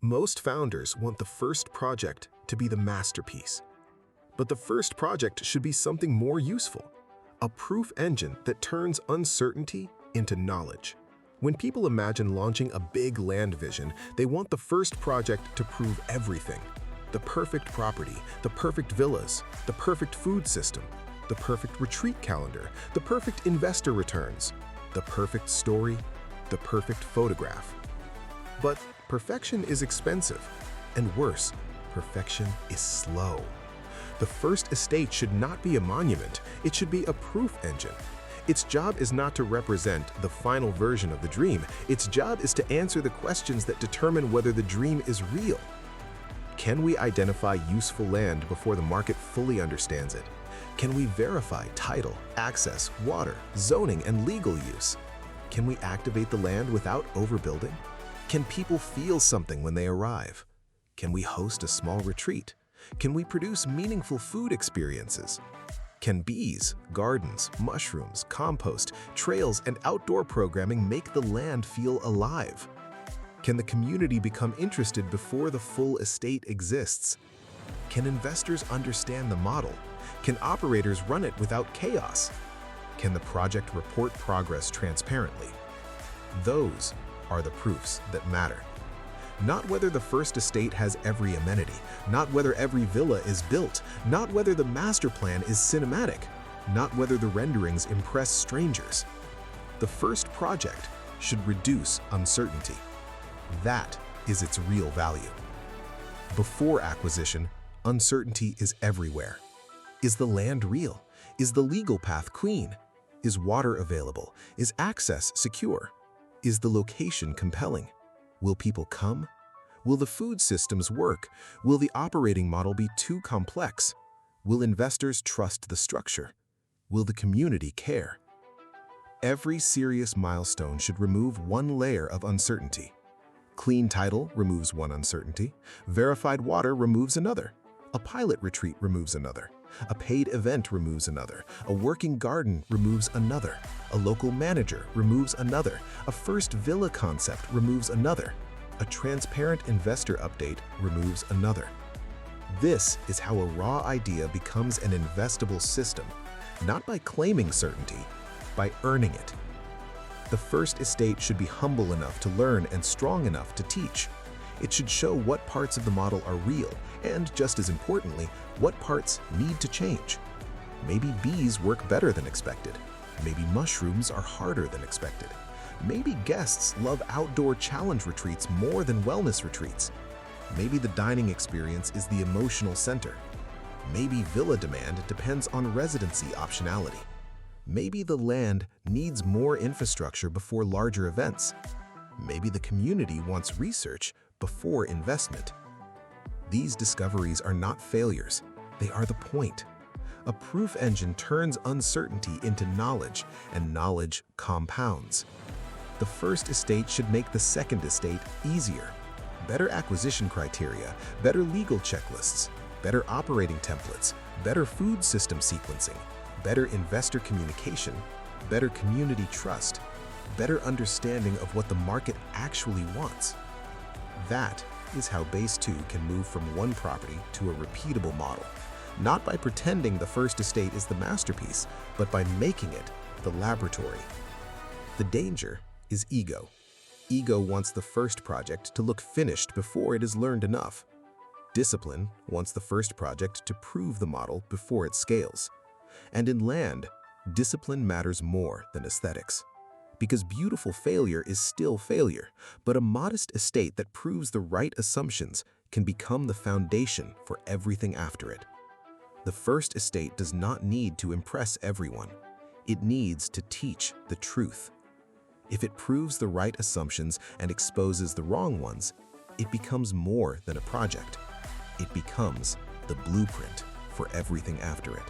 Most founders want the first project to be the masterpiece. But the first project should be something more useful, a proof engine that turns uncertainty into knowledge. When people imagine launching a big land vision, they want the first project to prove everything. The perfect property, the perfect villas, the perfect food system, the perfect retreat calendar, the perfect investor returns, the perfect story, the perfect photograph. But perfection is expensive, and worse, perfection is slow. The first estate should not be a monument, it should be a proof engine. Its job is not to represent the final version of the dream, its job is to answer the questions that determine whether the dream is real. Can we identify useful land before the market fully understands it? Can we verify title, access, water, zoning, and legal use? Can we activate the land without overbuilding? Can people feel something when they arrive? Can we host a small retreat? Can we produce meaningful food experiences? Can bees, gardens, mushrooms, compost, trails, and outdoor programming make the land feel alive? Can the community become interested before the full estate exists? Can investors understand the model? Can operators run it without chaos? Can the project report progress transparently? Those are the proofs that matter. Not whether the first estate has every amenity, not whether every villa is built, not whether the master plan is cinematic, not whether the renderings impress strangers. The first project should reduce uncertainty. That is its real value. Before acquisition, uncertainty is everywhere. Is the land real? Is the legal path clean? Is water available? Is access secure? Is the location compelling? Will people come? Will the food systems work? Will the operating model be too complex? Will investors trust the structure? Will the community care? Every serious milestone should remove one layer of uncertainty. Clean title removes one uncertainty. Verified water removes another. A pilot retreat removes another. A paid event removes another. A working garden removes another. A local manager removes another. A first villa concept removes another. A transparent investor update removes another. This is how a raw idea becomes an investable system, not by claiming certainty, by earning it. The first estate should be humble enough to learn and strong enough to teach. It should show what parts of the model are real and, just as importantly, what parts need to change. Maybe bees work better than expected. Maybe mushrooms are harder than expected. Maybe guests love outdoor challenge retreats more than wellness retreats. Maybe the dining experience is the emotional center. Maybe villa demand depends on residency optionality. Maybe the land needs more infrastructure before larger events. Maybe the community wants research before investment. These discoveries are not failures, they are the point. A proof engine turns uncertainty into knowledge, and knowledge compounds. The first estate should make the second estate easier. Better acquisition criteria, better legal checklists, better operating templates, better food system sequencing, better investor communication, better community trust, better understanding of what the market actually wants. That is how Base 2 can move from one property to a repeatable model, not by pretending the first estate is the masterpiece, but by making it the laboratory. The danger is ego. Ego wants the first project to look finished before it has learned enough. Discipline wants the first project to prove the model before it scales. And in land, discipline matters more than aesthetics. Because beautiful failure is still failure, but a modest estate that proves the right assumptions can become the foundation for everything after it. The first estate does not need to impress everyone. It needs to teach the truth. If it proves the right assumptions and exposes the wrong ones, it becomes more than a project. It becomes the blueprint for everything after it.